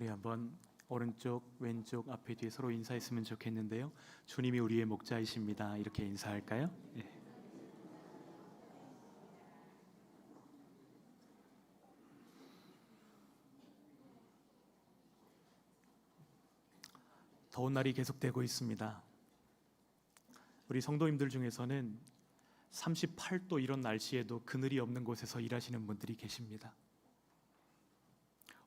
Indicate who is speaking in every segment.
Speaker 1: 우리 한번 오른쪽, 왼쪽, 앞에, 뒤에 서로 인사했으면 좋겠는데요. 주님이 우리의 목자이십니다. 이렇게 인사할까요? 네. 더운 날이 계속되고 있습니다. 우리 성도님들 중에서는 38도 이런 날씨에도 그늘이 없는 곳에서 일하시는 분들이 계십니다.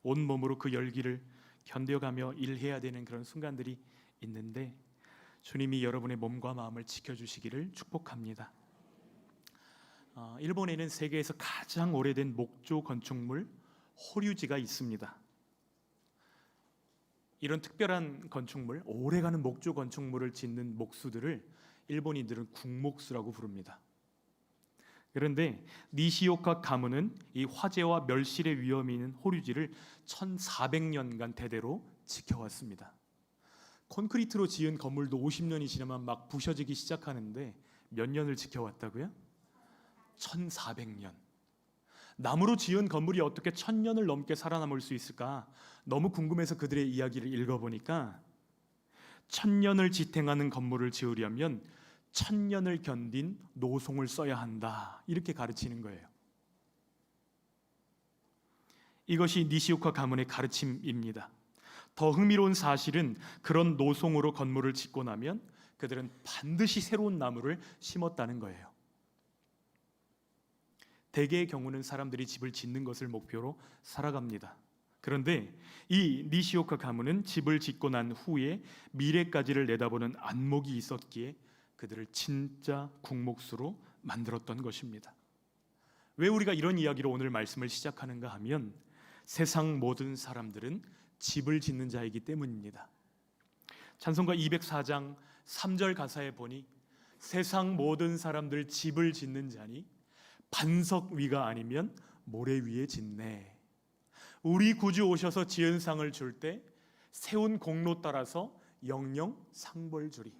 Speaker 1: 온 몸으로 그 열기를 견뎌가며 일해야 되는 그런 순간들이 있는데 주님이 여러분의 몸과 마음을 지켜주시기를 축복합니다. 일본에는 세계에서 가장 오래된 목조 건축물 호류지가 있습니다. 이런 특별한 건축물, 오래가는 목조 건축물을 짓는 목수들을 일본인들은 국목수라고 부릅니다. 그런데 니시오카 가문은 이 화재와 멸실의 위험이 있는 호류지를 1400년간 대대로 지켜왔습니다. 콘크리트로 지은 건물도 50년이 지나면 막 부셔지기 시작하는데 몇 년을 지켜왔다고요? 1400년. 나무로 지은 건물이 어떻게 1000년을 넘게 살아남을 수 있을까? 너무 궁금해서 그들의 이야기를 읽어보니까 1000년을 지탱하는 건물을 지으려면 1000년을 견딘 노송을 써야 한다, 이렇게 가르치는 거예요. 이것이 니시오카 가문의 가르침입니다. 더 흥미로운 사실은 그런 노송으로 건물을 짓고 나면 그들은 반드시 새로운 나무를 심었다는 거예요. 대개의 경우는 사람들이 집을 짓는 것을 목표로 살아갑니다. 그런데 이 니시오카 가문은 집을 짓고 난 후에 미래까지를 내다보는 안목이 있었기에 그들을 진짜 국목수로 만들었던 것입니다. 왜 우리가 이런 이야기로 오늘 말씀을 시작하는가 하면 세상 모든 사람들은 집을 짓는 자이기 때문입니다. 찬송가 204장 3절 가사에 보니 세상 모든 사람들 집을 짓는 자니 반석 위가 아니면 모래 위에 짓네. 우리 구주 오셔서 지은 상을 줄 때 세운 공로 따라서 영영 상벌 주리.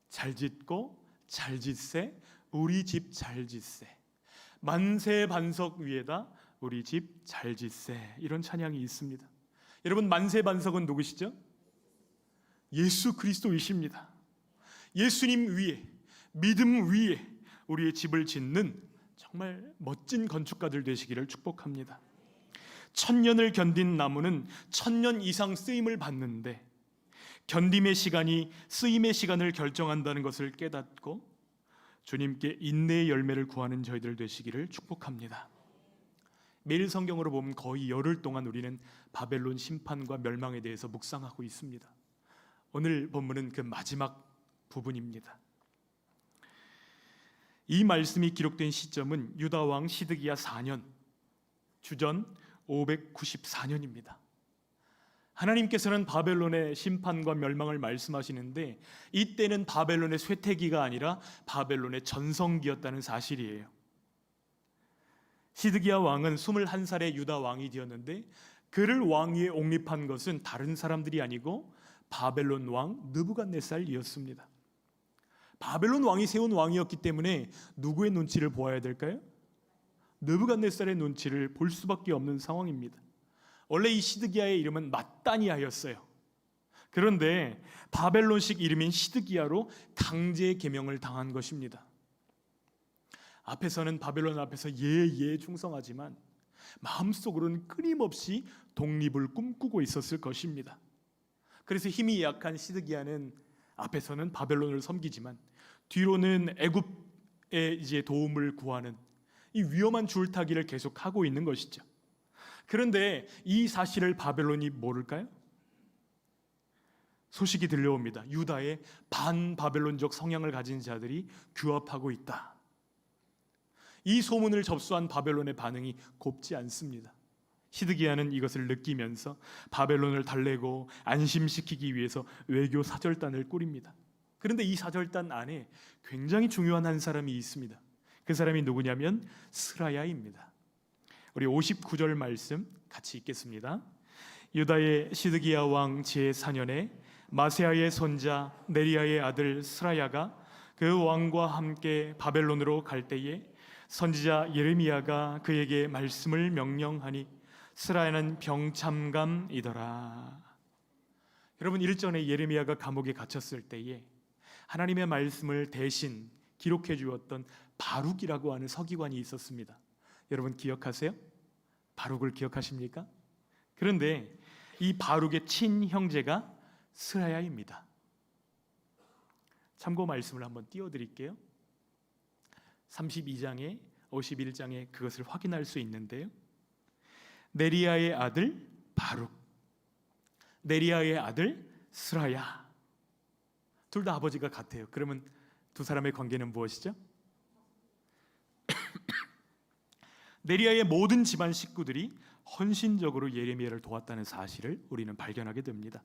Speaker 1: 잘 짓고 잘 짓세 우리 집 잘 짓세. 만세 반석 위에다 우리 집 잘 짓세. 이런 찬양이 있습니다. 여러분, 만세 반석은 누구시죠? 예수 그리스도이십니다. 예수님 위에, 믿음 위에 우리의 집을 짓는 정말 멋진 건축가들 되시기를 축복합니다. 1000년을 견딘 나무는 1000년 이상 쓰임을 받는데 견딤의 시간이 쓰임의 시간을 결정한다는 것을 깨닫고 주님께 인내의 열매를 구하는 저희들 되시기를 축복합니다. 매일 성경으로 보면 거의 열흘 동안 우리는 바벨론 심판과 멸망에 대해서 묵상하고 있습니다. 오늘 본문은 그 마지막 부분입니다. 이 말씀이 기록된 시점은 유다 왕 시드기야 4년, 주전 594년입니다. 하나님께서는 바벨론의 심판과 멸망을 말씀하시는데 이때는 바벨론의 쇠퇴기가 아니라 바벨론의 전성기였다는 사실이에요. 시드기야 왕은 21살의 유다 왕이 되었는데 그를 왕위에 옹립한 것은 다른 사람들이 아니고 바벨론 왕 느부갓네살이었습니다. 바벨론 왕이 세운 왕이었기 때문에 누구의 눈치를 보아야 될까요? 느부갓네살의 눈치를 볼 수밖에 없는 상황입니다. 원래 이 시드기야의 이름은 mat단이아였어요. 그런데 바벨론식 이름인 시드기야로 강제 개명을 당한 것입니다. 앞에서는 바벨론 앞에서 예에 충성하지만 마음속으로는 끊임없이 독립을 꿈꾸고 있었을 것입니다. 그래서 힘이 약한 시드기야는 앞에서는 바벨론을 섬기지만 뒤로는 애굽의 이제 도움을 구하는 이 위험한 줄타기를 계속하고 있는 것이죠. 그런데 이 사실을 바벨론이 모를까요? 소식이 들려옵니다. 유다의 반바벨론적 성향을 가진 자들이 규합하고 있다. 이 소문을 접수한 바벨론의 반응이 곱지 않습니다. 시드기야는 이것을 느끼면서 바벨론을 달래고 안심시키기 위해서 외교 사절단을 꾸립니다. 그런데 이 사절단 안에 굉장히 중요한 한 사람이 있습니다. 그 사람이 누구냐면 스라야입니다. 우리 59절 말씀 같이 읽겠습니다. 유다의 시드기야 왕 제4년에 마세아의 손자 네리야의 아들 스라야가 그 왕과 함께 바벨론으로 갈 때에 선지자 예레미야가 그에게 말씀을 명령하니 스라야는 병참감이더라. 여러분, 일전에 예레미야가 감옥에 갇혔을 때에 하나님의 말씀을 대신 기록해 주었던 바룩이라고 하는 서기관이 있었습니다. 여러분 기억하세요? 바룩을 기억하십니까? 그런데 이 바룩의 친형제가 스라야입니다. 참고 말씀을 한번 띄워드릴게요. 32장에 51장에 그것을 확인할 수 있는데요. 네리야의 아들 바룩, 네리야의 아들 스라야, 둘 다 아버지가 같아요. 그러면 두 사람의 관계는 무엇이죠? 네리야의 모든 집안 식구들이 헌신적으로 예레미야를 도왔다는 사실을 우리는 발견하게 됩니다.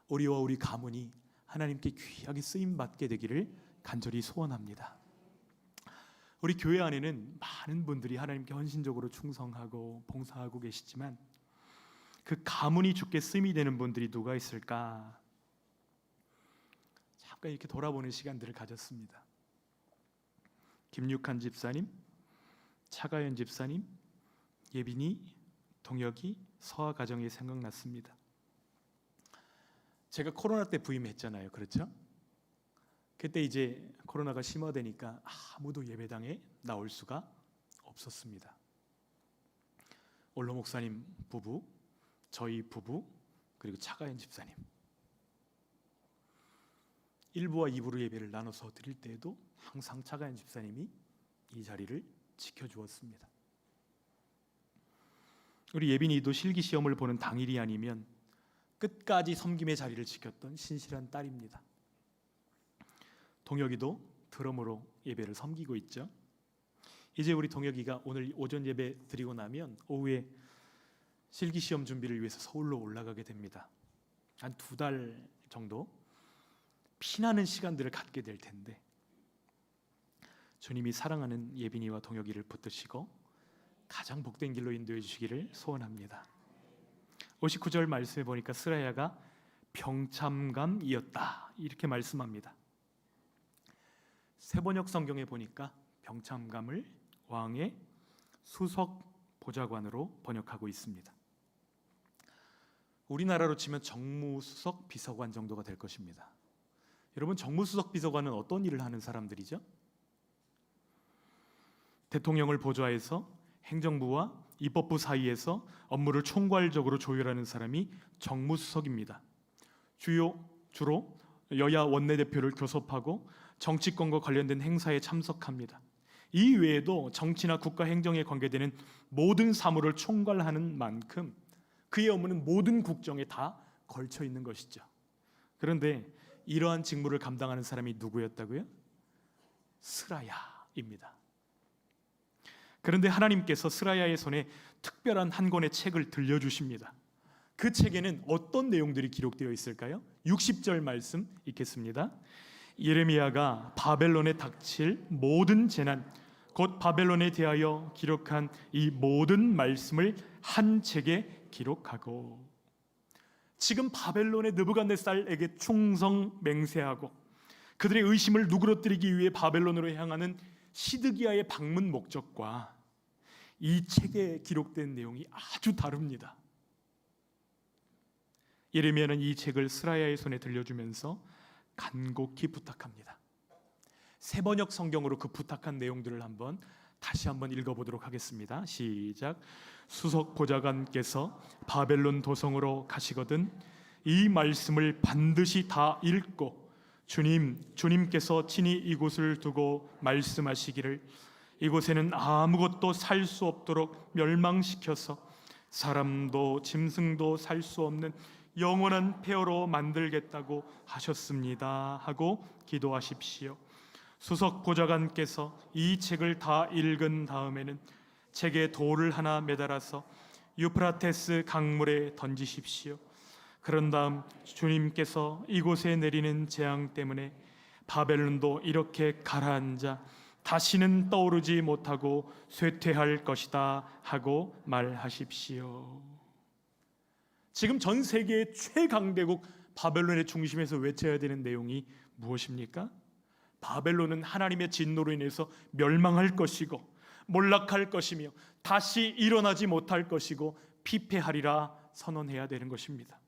Speaker 1: 우리와 우리 가문이 하나님께 귀하게 쓰임 받게 되기를 간절히 소원합니다. 우리 교회 안에는 많은 분들이 하나님께 헌신적으로 충성하고 봉사하고 계시지만 그 가문이 주께 쓰임이 되는 분들이 누가 있을까? 잠깐 이렇게 돌아보는 시간들을 가졌습니다. 김육한 집사님, 차가연 집사님, 예빈이, 동혁이, 서아 가정이 생각났습니다. 제가 코로나 때 부임했잖아요. 그렇죠? 그때 이제 코로나가 심화되니까 아무도 예배당에 나올 수가 없었습니다. 올로 목사님 부부, 저희 부부, 그리고 차가연 집사님 1부와 2부로 예배를 나눠서 드릴 때에도 항상 차가연 집사님이 이 자리를 지켜주었습니다. 우리 예빈이도 실기시험을 보는 당일이 아니면 끝까지 섬김의 자리를 지켰던 신실한 딸입니다. 동혁이도 드럼으로 예배를 섬기고 있죠. 이제 우리 동혁이가 오늘 오전 예배 드리고 나면 오후에 실기시험 준비를 위해서 서울로 올라가게 됩니다. 한 2달 정도 피나는 시간들을 갖게 될 텐데 주님이 사랑하는 예빈이와 동혁이를 붙드시고 가장 복된 길로 인도해 주시기를 소원합니다. 59절 말씀에 보니까 스라야가 병참감이었다 이렇게 말씀합니다. 세번역 성경에 보니까 병참감을 왕의 수석 보좌관으로 번역하고 있습니다. 우리나라로 치면 정무수석 비서관 정도가 될 것입니다. 여러분, 정무수석 비서관은 어떤 일을 하는 사람들이죠? 대통령을 보좌해서 행정부와 입법부 사이에서 업무를 총괄적으로 조율하는 사람이 정무수석입니다. 주로 여야 원내대표를 교섭하고 정치권과 관련된 행사에 참석합니다. 이 외에도 정치나 국가 행정에 관계되는 모든 사무를 총괄하는 만큼 그의 업무는 모든 국정에 다 걸쳐 있는 것이죠. 그런데 이러한 직무를 감당하는 사람이 누구였다고요? 스라야입니다. 그런데 하나님께서 스라야의 손에 특별한 한 권의 책을 들려주십니다. 그 책에는 어떤 내용들이 기록되어 있을까요? 60절 말씀 읽겠습니다. 예레미야가 바벨론에 닥칠 모든 재난, 곧 바벨론에 대하여 기록한 이 모든 말씀을 한 책에 기록하고, 지금 바벨론의 느부갓네살에게 충성 맹세하고 그들의 의심을 누그러뜨리기 위해 바벨론으로 향하는 시드기야의 방문 목적과 이 책에 기록된 내용이 아주 다릅니다. 예레미야는 이 책을 스라야의 손에 들려주면서 간곡히 부탁합니다. 세번역 성경으로 그 부탁한 내용들을 다시 한번 읽어보도록 하겠습니다. 시작. 수석 보좌관께서 바벨론 도성으로 가시거든 이 말씀을 반드시 다 읽고 주님께서 친히 이곳을 두고 말씀하시기를 이곳에는 아무것도 살 수 없도록 멸망시켜서 사람도 짐승도 살 수 없는 영원한 폐허로 만들겠다고 하셨습니다 하고 기도하십시오. 수석 보좌관께서 이 책을 다 읽은 다음에는 책에 돌을 하나 매달아서 유프라테스 강물에 던지십시오. 그런 다음 주님께서 이곳에 내리는 재앙 때문에 바벨론도 이렇게 가라앉아 다시는 떠오르지 못하고 쇠퇴할 것이다 하고 말하십시오. 지금 전 세계의 최강대국 바벨론의 중심에서 외쳐야 되는 내용이 무엇입니까? 바벨론은 하나님의 진노로 인해서 멸망할 것이고 몰락할 것이며 다시 일어나지 못할 것이고 피폐하리라 선언해야 되는 것입니다.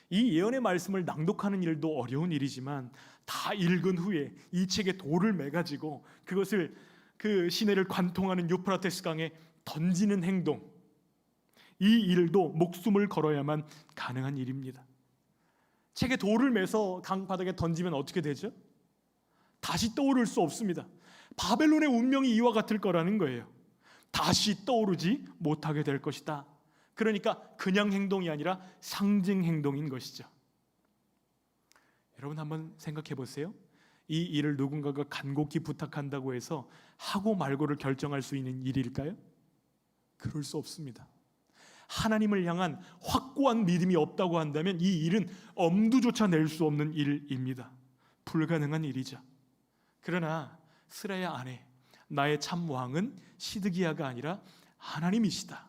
Speaker 1: 이 예언의 말씀을 낭독하는 일도 어려운 일이지만 다 읽은 후에 이 책에 돌을 매가지고 그것을 그 시내를 관통하는 유프라테스 강에 던지는 행동, 이 일도 목숨을 걸어야만 가능한 일입니다. 책에 돌을 매서 강바닥에 던지면 어떻게 되죠? 다시 떠오를 수 없습니다. 바벨론의 운명이 이와 같을 거라는 거예요. 다시 떠오르지 못하게 될 것이다. 그러니까 그냥 행동이 아니라 상징 행동인 것이죠. 여러분 한번 생각해 보세요. 이 일을 누군가가 간곡히 부탁한다고 해서 하고 말고를 결정할 수 있는 일일까요? 그럴 수 없습니다. 하나님을 향한 확고한 믿음이 없다고 한다면 이 일은 엄두조차 낼 수 없는 일입니다. 불가능한 일이죠. 그러나 스라의 아내, 나의 참 왕은 시드기야가 아니라 하나님이시다.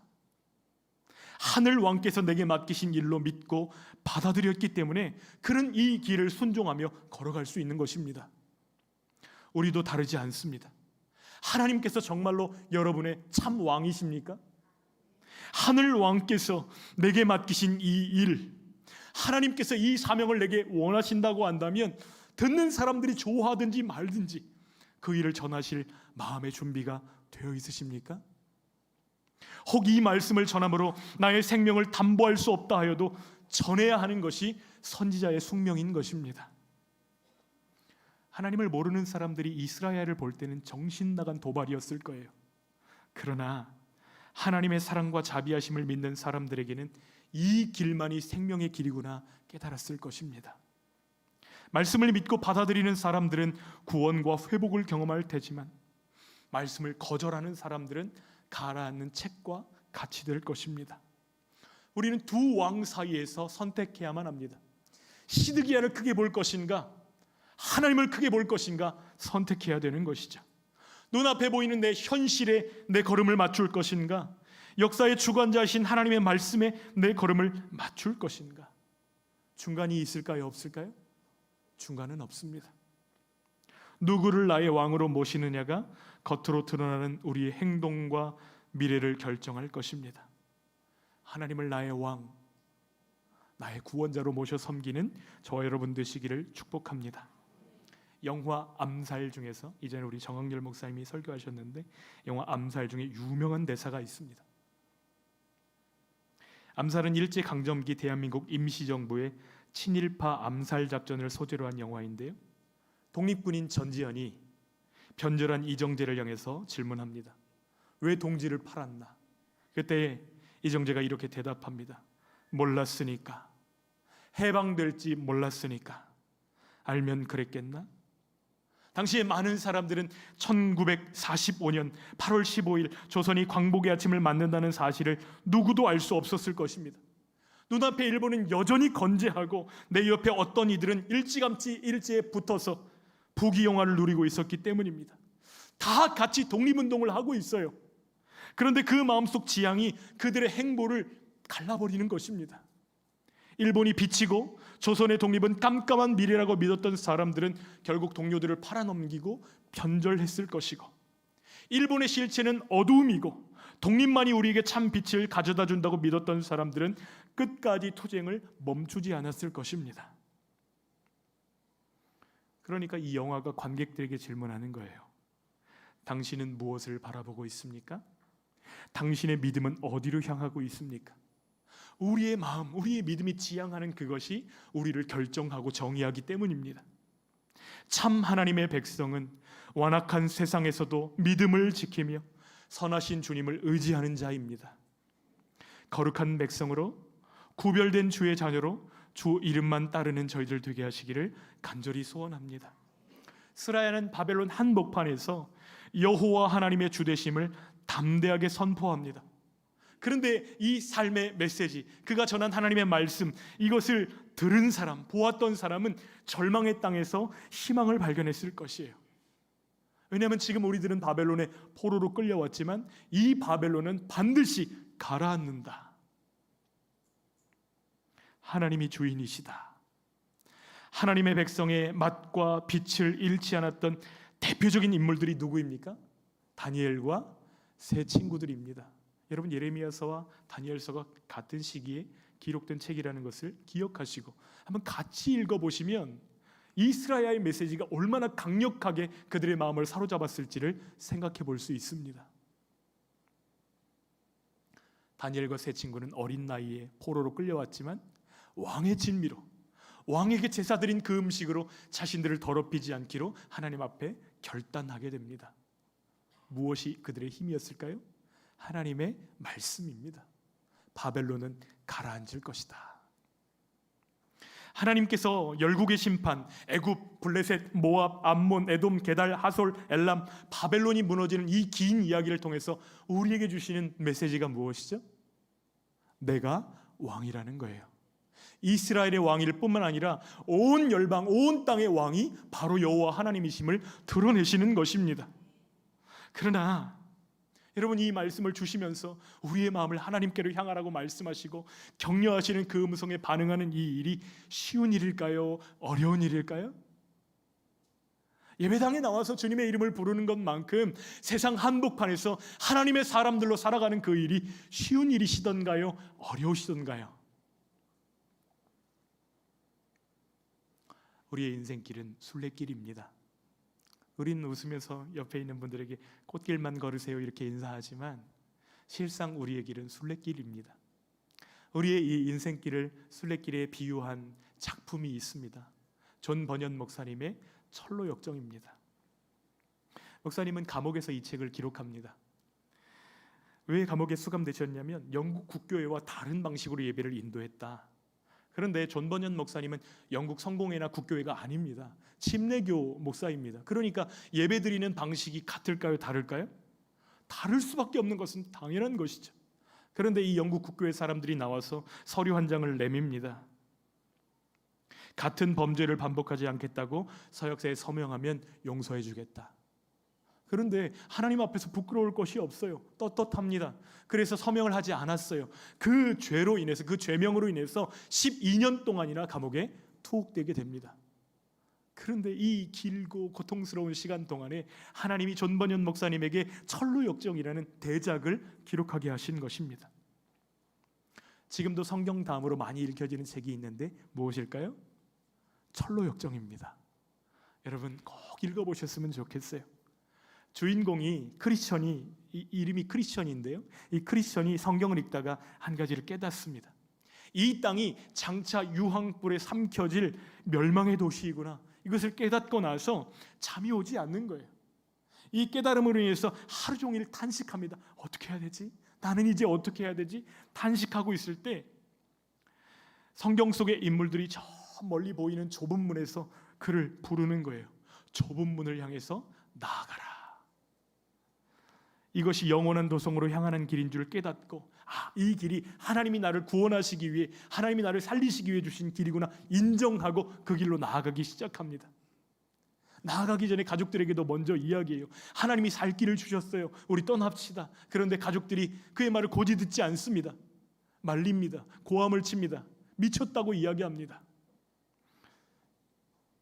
Speaker 1: 하늘 왕께서 내게 맡기신 일로 믿고 받아들였기 때문에 그는 이 길을 순종하며 걸어갈 수 있는 것입니다. 우리도 다르지 않습니다. 하나님께서 정말로 여러분의 참 왕이십니까? 하늘 왕께서 내게 맡기신 이 일, 하나님께서 이 사명을 내게 원하신다고 한다면 듣는 사람들이 좋아하든지 말든지 그 일을 전하실 마음의 준비가 되어 있으십니까? 혹 이 말씀을 전함으로 나의 생명을 담보할 수 없다 하여도 전해야 하는 것이 선지자의 숙명인 것입니다. 하나님을 모르는 사람들이 이스라엘을 볼 때는 정신 나간 도발이었을 거예요. 그러나 하나님의 사랑과 자비하심을 믿는 사람들에게는 이 길만이 생명의 길이구나 깨달았을 것입니다. 말씀을 믿고 받아들이는 사람들은 구원과 회복을 경험할 테지만 말씀을 거절하는 사람들은 가라앉는 책과 같이 될 것입니다. 우리는 두 왕 사이에서 선택해야만 합니다. 시드기야를 크게 볼 것인가, 하나님을 크게 볼 것인가 선택해야 되는 것이죠. 눈앞에 보이는 내 현실에 내 걸음을 맞출 것인가, 역사의 주관자이신 하나님의 말씀에 내 걸음을 맞출 것인가. 중간이 있을까요? 없을까요? 중간은 없습니다. 누구를 나의 왕으로 모시느냐가 겉으로 드러나는 우리의 행동과 미래를 결정할 것입니다. 하나님을 나의 왕, 나의 구원자로 모셔 섬기는 저와 여러분 되시기를 축복합니다. 영화 암살 중에서 이전에 우리 정학렬 목사님이 설교하셨는데 영화 암살 중에 유명한 대사가 있습니다. 암살은 일제강점기 대한민국 임시정부의 친일파 암살 작전을 소재로 한 영화인데요, 독립군인 전지현이 변절한 이정재를 향해서 질문합니다. 왜 동지를 팔았나? 그때 이정재가 이렇게 대답합니다. 몰랐으니까. 해방될지 몰랐으니까. 알면 그랬겠나? 당시에 많은 사람들은 1945년 8월 15일 조선이 광복의 아침을 맞는다는 사실을 누구도 알 수 없었을 것입니다. 눈앞에 일본은 여전히 건재하고 내 옆에 어떤 이들은 일찌감치 일제에 붙어서 부귀영화를 누리고 있었기 때문입니다. 다 같이 독립운동을 하고 있어요. 그런데 그 마음속 지향이 그들의 행보를 갈라버리는 것입니다. 일본이 비치고 조선의 독립은 깜깜한 미래라고 믿었던 사람들은 결국 동료들을 팔아넘기고 변절했을 것이고, 일본의 실체는 어두움이고 독립만이 우리에게 참 빛을 가져다 준다고 믿었던 사람들은 끝까지 투쟁을 멈추지 않았을 것입니다. 그러니까 이 영화가 관객들에게 질문하는 거예요. 당신은 무엇을 바라보고 있습니까? 당신의 믿음은 어디로 향하고 있습니까? 우리의 마음, 우리의 믿음이 지향하는 그것이 우리를 결정하고 정의하기 때문입니다. 참 하나님의 백성은 완악한 세상에서도 믿음을 지키며 선하신 주님을 의지하는 자입니다. 거룩한 백성으로 구별된 주의 자녀로 주 이름만 따르는 저희들 되게 하시기를 간절히 소원합니다. 스라야는 바벨론 한복판에서 여호와 하나님의 주되심을 담대하게 선포합니다. 그런데 이 삶의 메시지, 그가 전한 하나님의 말씀, 이것을 들은 사람, 보았던 사람은 절망의 땅에서 희망을 발견했을 것이에요. 왜냐하면 지금 우리들은 바벨론의 포로로 끌려왔지만 이 바벨론은 반드시 가라앉는다. 하나님이 주인이시다. 하나님의 백성의 맛과 빛을 잃지 않았던 대표적인 인물들이 누구입니까? 다니엘과 세 친구들입니다. 여러분, 예레미야서와 다니엘서가 같은 시기에 기록된 책이라는 것을 기억하시고 한번 같이 읽어보시면 이스라엘의 메시지가 얼마나 강력하게 그들의 마음을 사로잡았을지를 생각해 볼 수 있습니다. 다니엘과 세 친구는 어린 나이에 포로로 끌려왔지만 왕의 진미로, 왕에게 제사 드린 그 음식으로 자신들을 더럽히지 않기로 하나님 앞에 결단하게 됩니다. 무엇이 그들의 힘이었을까요? 하나님의 말씀입니다. 바벨론은 가라앉을 것이다. 하나님께서 열국의 심판, 애굽, 블레셋, 모압, 암몬, 에돔, 게달, 하솔, 엘람, 바벨론이 무너지는 이 긴 이야기를 통해서 우리에게 주시는 메시지가 무엇이죠? 내가 왕이라는 거예요. 이스라엘의 왕일 뿐만 아니라 온 열방, 온 땅의 왕이 바로 여호와 하나님이심을 드러내시는 것입니다. 그러나 여러분, 이 말씀을 주시면서 우리의 마음을 하나님께로 향하라고 말씀하시고 격려하시는 그 음성에 반응하는 이 일이 쉬운 일일까요? 어려운 일일까요? 예배당에 나와서 주님의 이름을 부르는 것만큼 세상 한복판에서 하나님의 사람들로 살아가는 그 일이 쉬운 일이시던가요? 어려우시던가요? 우리의 인생길은 순례길입니다. 우린 웃으면서 옆에 있는 분들에게 꽃길만 걸으세요 이렇게 인사하지만 실상 우리의 길은 순례길입니다. 우리의 이 인생길을 순례길에 비유한 작품이 있습니다. 존 버년 목사님의 철로 역정입니다. 목사님은 감옥에서 이 책을 기록합니다. 왜 감옥에 수감되셨냐면 영국 국교회와 다른 방식으로 예배를 인도했다. 그런데 존 버년 목사님은 영국 성공회나 국교회가 아닙니다. 침례교 목사입니다. 그러니까 예배드리는 방식이 같을까요? 다를까요? 다를 수밖에 없는 것은 당연한 것이죠. 그런데 이 영국 국교회 사람들이 나와서 서류 한 장을 내밉니다. 같은 범죄를 반복하지 않겠다고 서역사에 서명하면 용서해 주겠다. 그런데 하나님 앞에서 부끄러울 것이 없어요. 떳떳합니다. 그래서 서명을 하지 않았어요. 그 죄로 인해서, 그 죄명으로 인해서 12년 동안이나 감옥에 투옥되게 됩니다. 그런데 이 길고 고통스러운 시간 동안에 하나님이 존 버년 목사님에게 철로 역정이라는 대작을 기록하게 하신 것입니다. 지금도 성경 다음으로 많이 읽혀지는 책이 있는데 무엇일까요? 철로 역정입니다. 여러분 꼭 읽어보셨으면 좋겠어요. 주인공이 크리스천이, 이름이 크리스천인데요, 이 크리스천이 성경을 읽다가 한 가지를 깨닫습니다. 이 땅이 장차 유황불에 삼켜질 멸망의 도시이구나, 이것을 깨닫고 나서 잠이 오지 않는 거예요. 이 깨달음으로 인해서 하루 종일 탄식합니다. 어떻게 해야 되지? 나는 이제 어떻게 해야 되지? 탄식하고 있을 때 성경 속의 인물들이 저 멀리 보이는 좁은 문에서 그를 부르는 거예요. 좁은 문을 향해서 나아가라. 이것이 영원한 도성으로 향하는 길인 줄 깨닫고, 이 길이 하나님이 나를 구원하시기 위해, 하나님이 나를 살리시기 위해 주신 길이구나 인정하고 그 길로 나아가기 시작합니다. 나아가기 전에 가족들에게도 먼저 이야기해요. 하나님이 살 길을 주셨어요. 우리 떠납시다. 그런데 가족들이 그의 말을 고지 듣지 않습니다. 말립니다. 고함을 칩니다. 미쳤다고 이야기합니다.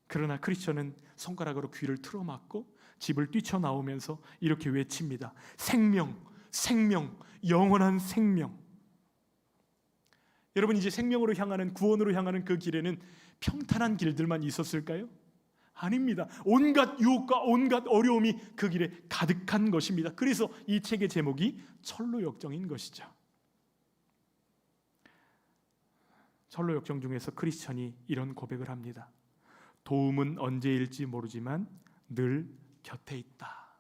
Speaker 1: 그러나 크리스천은 손가락으로 귀를 틀어막고 집을 뛰쳐나오면서 이렇게 외칩니다. 생명, 생명, 영원한 생명. 여러분, 이제 생명으로 향하는, 구원으로 향하는 그 길에는 평탄한 길들만 있었을까요? 아닙니다. 온갖 유혹과 온갖 어려움이 그 길에 가득한 것입니다. 그래서 이 책의 제목이 철로 역정인 것이죠. 철로 역정 중에서 크리스천이 이런 고백을 합니다. 도움은 언제일지 모르지만 늘 곁에 있다.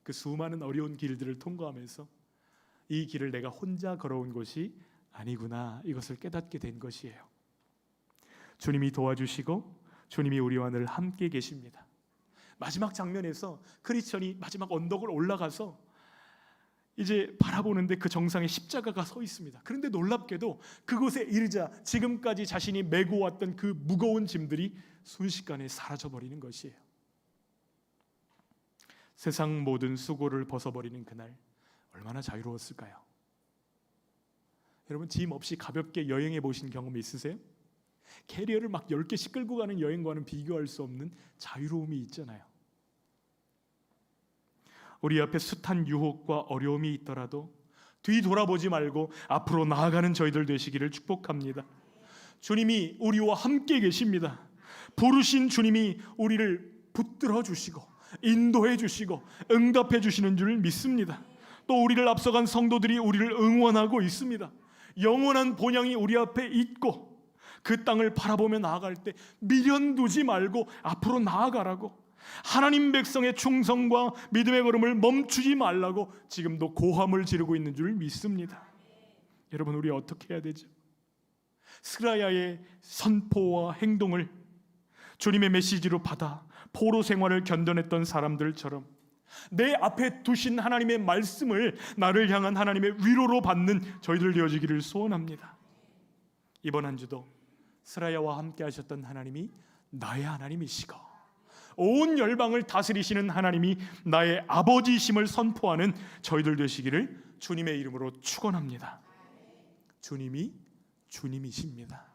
Speaker 1: 그 수많은 어려운 길들을 통과하면서 이 길을 내가 혼자 걸어온 것이 아니구나, 이것을 깨닫게 된 것이에요. 주님이 도와주시고 주님이 우리와 늘 함께 계십니다. 마지막 장면에서 크리스천이 마지막 언덕을 올라가서 이제 바라보는데 그 정상에 십자가가 서 있습니다. 그런데 놀랍게도 그곳에 이르자 지금까지 자신이 메고 왔던 그 무거운 짐들이 순식간에 사라져버리는 것이에요. 세상 모든 수고를 벗어버리는 그날, 얼마나 자유로웠을까요? 여러분, 짐 없이 가볍게 여행해 보신 경험 있으세요? 캐리어를 막 10개씩 끌고 가는 여행과는 비교할 수 없는 자유로움이 있잖아요. 우리 앞에 숱한 유혹과 어려움이 있더라도 뒤돌아보지 말고 앞으로 나아가는 저희들 되시기를 축복합니다. 주님이 우리와 함께 계십니다. 부르신 주님이 우리를 붙들어 주시고 인도해 주시고 응답해 주시는 줄 믿습니다. 또 우리를 앞서간 성도들이 우리를 응원하고 있습니다. 영원한 본향이 우리 앞에 있고 그 땅을 바라보며 나아갈 때 미련 두지 말고 앞으로 나아가라고, 하나님 백성의 충성과 믿음의 걸음을 멈추지 말라고 지금도 고함을 지르고 있는 줄 믿습니다. 여러분, 우리 어떻게 해야 되죠? 스라야의 선포와 행동을 주님의 메시지로 받아 포로 생활을 견뎌냈던 사람들처럼 내 앞에 두신 하나님의 말씀을 나를 향한 하나님의 위로로 받는 저희들 되어지기를 소원합니다. 이번 한 주도 스라야와 함께 하셨던 하나님이 나의 하나님이시고 온 열방을 다스리시는 하나님이 나의 아버지심을 선포하는 저희들 되시기를 주님의 이름으로 축원합니다. 주님이 주님이십니다.